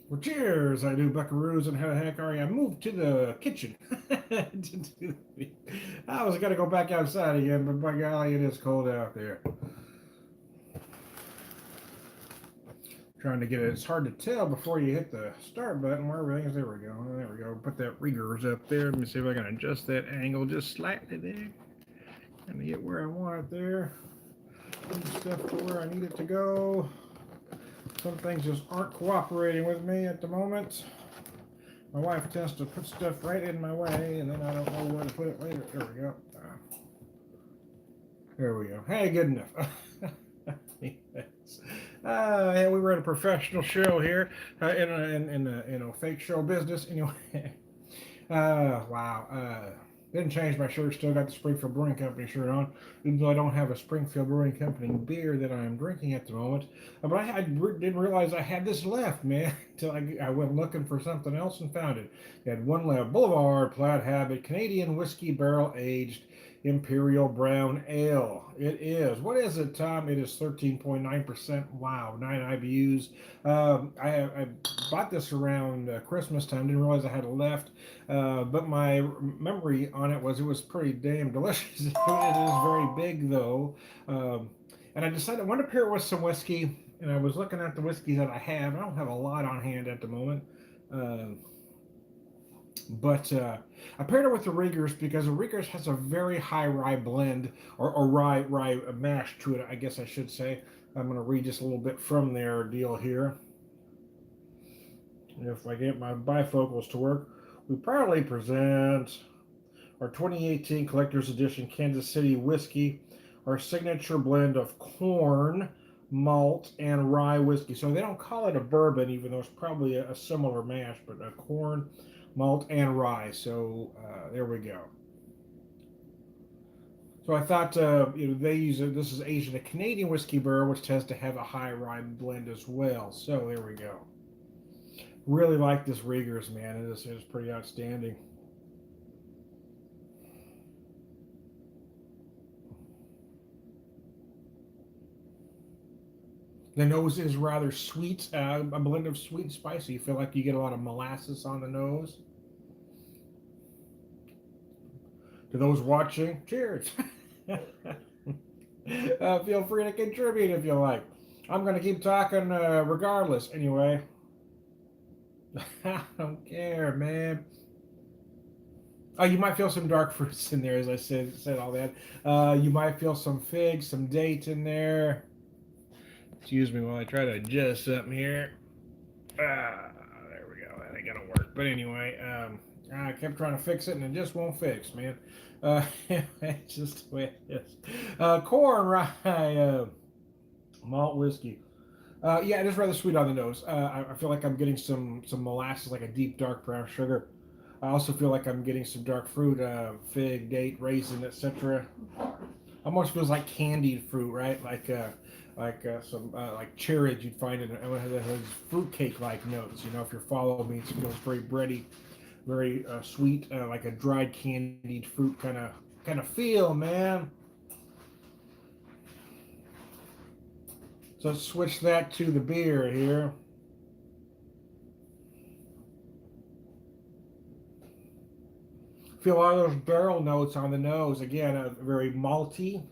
Well, cheers, I do, buckaroos, and how the heck are you? I moved to the kitchen. I was going to go back outside again, but by golly, it is cold out there. Trying to get it. It's hard to tell before you hit the start button where everything is. There we go. There we go. Put that rigors up there. Let me see if I can adjust that angle just slightly there. And get where I want it there. Put stuff to where I need it to go. Some things just aren't cooperating with me at the moment. My wife tends to put stuff right in my way, and then I don't know where to put it later. There we go. There we go. Hey, good enough. Yeah, we run a professional show here in a fake show business. Anyway, wow. Didn't change my shirt. Still got the Springfield Brewing Company shirt on, even though I don't have a Springfield Brewing Company beer that I am drinking at the moment. But I didn't realize I had this left, man, until I went looking for something else and found it. It had one left: Boulevard Plaid Habit Canadian Whiskey Barrel Aged Imperial Brown Ale. It is. What is it, Tom? It is 13.9%. Wow, 9 IBUs. I bought this around Christmas time. Didn't realize I had it left. But my memory on it was pretty damn delicious. It is very big, though. And I decided I wanted to pair it with some whiskey. And I was looking at the whiskey that I have. I don't have a lot on hand at the moment. Um, but I paired it with the Riegers because the Riegers has a very high rye blend or rye mash to it, I guess I should say. I'm going to read just a little bit from their deal here. If I get my bifocals to work, we proudly present our 2018 Collector's Edition Kansas City Whiskey, our signature blend of corn, malt, and rye whiskey. So they don't call it a bourbon, even though it's probably a similar mash, but a corn, malt, and rye. So there we go. So I thought, they use it. This is aged in a Canadian whiskey barrel, which tends to have a high rye blend as well. So there we go. Really like this Riegers, man. It is pretty outstanding. The nose is rather sweet, a blend of sweet and spicy. You feel like you get a lot of molasses on the nose. To those watching, cheers. Feel free to contribute if you like. I'm going to keep talking regardless. Anyway, I don't care, man. Oh, you might feel some dark fruits in there, as I said all that. You might feel some figs, some date in there. Excuse me while I try to adjust something here. There we go. That ain't gonna work. But anyway, I kept trying to fix it and it just won't fix, man. It's just the way it is. Corn rye malt whiskey. Yeah, it is rather sweet on the nose. I feel like I'm getting some molasses, like a deep dark brown sugar. I also feel like I'm getting some dark fruit, fig, date, raisin, etc. Almost feels like candied fruit, right? Like some like cherries you'd find in it has fruitcake like notes. You know, if you follow me, it feels very bready, very sweet, like a dried candied fruit kind of feel, man. So let's switch that to the beer here. Feel all those barrel notes on the nose. Again, very malty.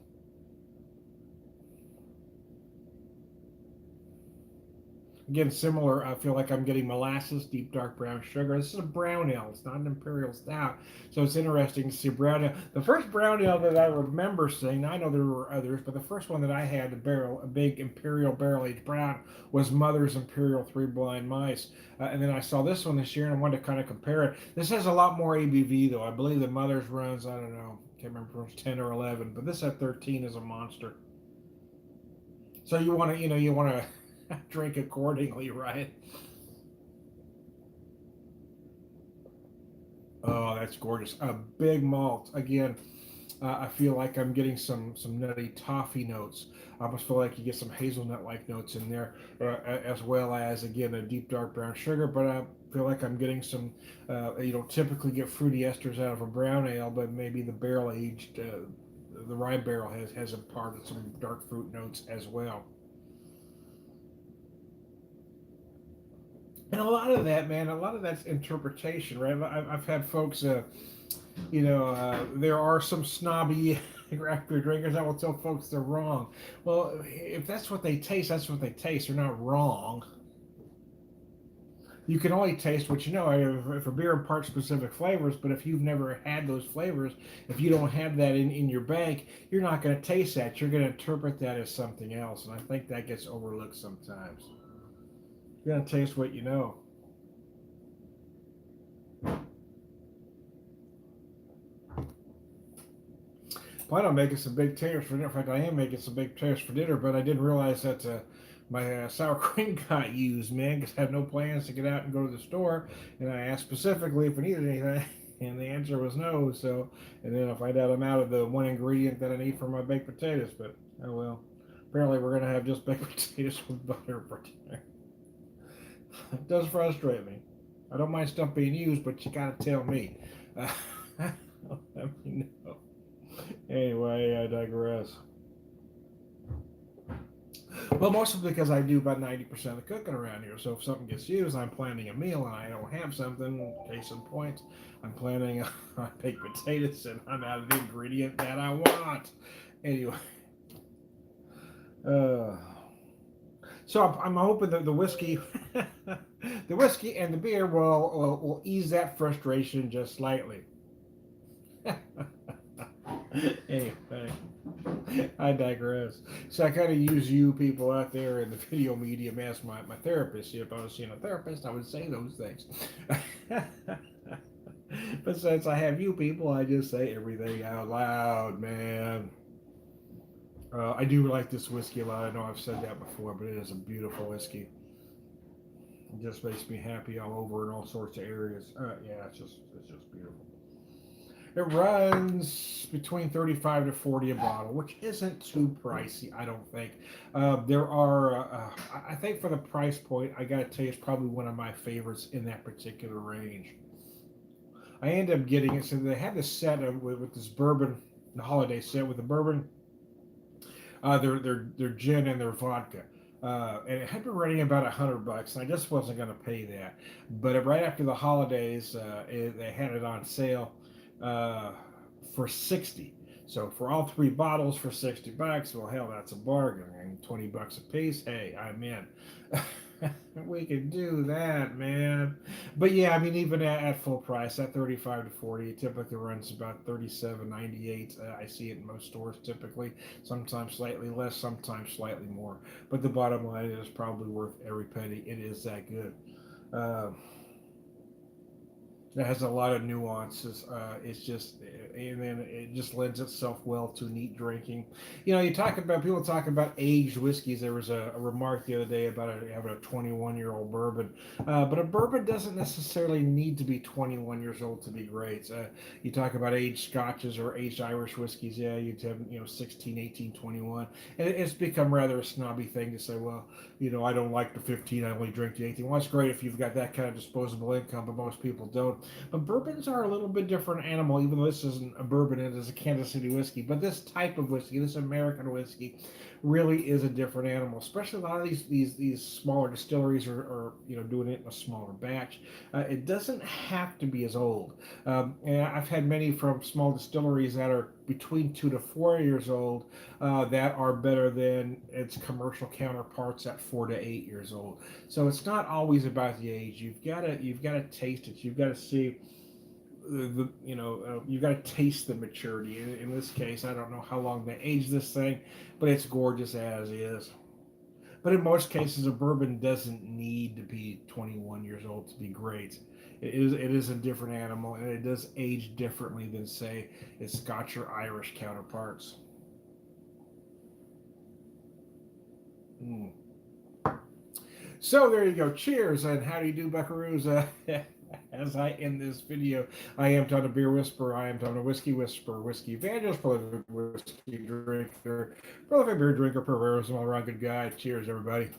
Again, similar. I feel like I'm getting molasses, deep dark brown sugar. This is a brown ale. It's not an imperial stout. So it's interesting to see brown ale. The first brown ale that I remember seeing, I know there were others, but the first one that I had, a big imperial barrel aged brown, was Mother's Imperial Three Blind Mice. And then I saw this one this year and I wanted to kind of compare it. This has a lot more ABV though. I believe the Mother's runs, I don't know, can't remember if it was 10 or 11, but this at 13 is a monster. So you want to drink accordingly, right? Oh, that's gorgeous. A big malt. Again, I feel like I'm getting some nutty toffee notes. I almost feel like you get some hazelnut-like notes in there, as well as again a deep dark brown sugar. But I feel like I'm getting some. You don't typically get fruity esters out of a brown ale, but maybe the barrel aged, the rye barrel has imparted some dark fruit notes as well. And a lot of that, man, a lot of that's interpretation, right? I've had folks, there are some snobby craft beer drinkers that will tell folks they're wrong. Well, if that's what they taste, that's what they taste. They're not wrong. You can only taste what you know. For beer impart specific flavors, but if you've never had those flavors, if you don't have that in your bank, you're not going to taste that. You're going to interpret that as something else, and I think that gets overlooked sometimes. You're going to taste what you know. Plan on making some big potatoes for dinner. In fact, I am making some big potatoes for dinner, but I didn't realize that my sour cream got used, man, because I had no plans to get out and go to the store. And I asked specifically if I needed anything, and the answer was no. So, and then I find out I'm out of the one ingredient that I need for my baked potatoes. But oh well. Apparently, we're gonna have just baked potatoes with butter for dinner. It does frustrate me. I don't mind stuff being used, but you gotta tell me. Let me know. Anyway, I digress. Well, mostly because I do about 90% of the cooking around here. So if something gets used, I'm planning a meal and I don't have something, case in point, I'm planning on baked potatoes and I'm out of the ingredient that I want. Anyway. So I'm hoping that the whiskey, the whiskey and the beer will ease that frustration just slightly. Anyway, I digress. So I kind of use you people out there in the video medium as my therapist. If I was seeing a therapist, I would say those things. But since I have you people, I just say everything out loud, man. I do like this whiskey a lot. I know I've said that before, but it is a beautiful whiskey. It just makes me happy all over in all sorts of areas. Yeah, it's just beautiful. It runs between 35 to 40 a bottle, which isn't too pricey, I don't think. There are, I think for the price point, I gotta tell you, it's probably one of my favorites in that particular range. I ended up getting it, so they had this set with this bourbon, the holiday set with the bourbon, their gin and their vodka. And it had been running about $100, and I just wasn't going to pay that. But right after the holidays, they had it on sale for 60. So for all three bottles for $60, well, hell, that's a bargain. And $20 a piece, hey, I'm in. We can do that, man. But yeah, I mean, even at full price, at 35 to 40, it typically runs about 37.98. I see it in most stores typically. Sometimes slightly less, sometimes slightly more. But the bottom line is probably worth every penny. It is that good. It has a lot of nuances. It's just, and then it just lends itself well to neat drinking. You talk about people talk about aged whiskeys. There was a remark the other day about having a 21-year-old bourbon, but a bourbon doesn't necessarily need to be 21 years old to be great. You talk about aged scotches or aged Irish whiskeys. Yeah, you'd have 16, 18, 21, and it's become rather a snobby thing to say, well, I don't like the 15. I only drink the 18. Well, it's great if you've got that kind of disposable income, but most people don't. But bourbons are a little bit different animal, even though this isn't a bourbon, it is a Kansas City whiskey. But this type of whiskey, this American whiskey, really is a different animal. Especially a lot of these smaller distilleries are doing it in a smaller batch. It doesn't have to be as old. And I've had many from small distilleries that are between 2 to 4 years old that are better than its commercial counterparts at 4 to 8 years old. So it's not always about the age. You've got to taste it. You've got to see you've got to taste the maturity. In this case, I don't know how long they age this thing, but it's gorgeous as is. But in most cases, a bourbon doesn't need to be 21 years old to be great. It is a different animal, and it does age differently than, say, its Scotch or Irish counterparts. Mm. So there you go. Cheers, and how do you do, buckaroos? As I end this video, I am Tom the Beer Whisperer. I am Tom the Whiskey Whisperer, Whiskey Evangelist, prolific whiskey drinker, prolific beer drinker, Purveyor of Wisdom, all around good guy. Cheers, everybody.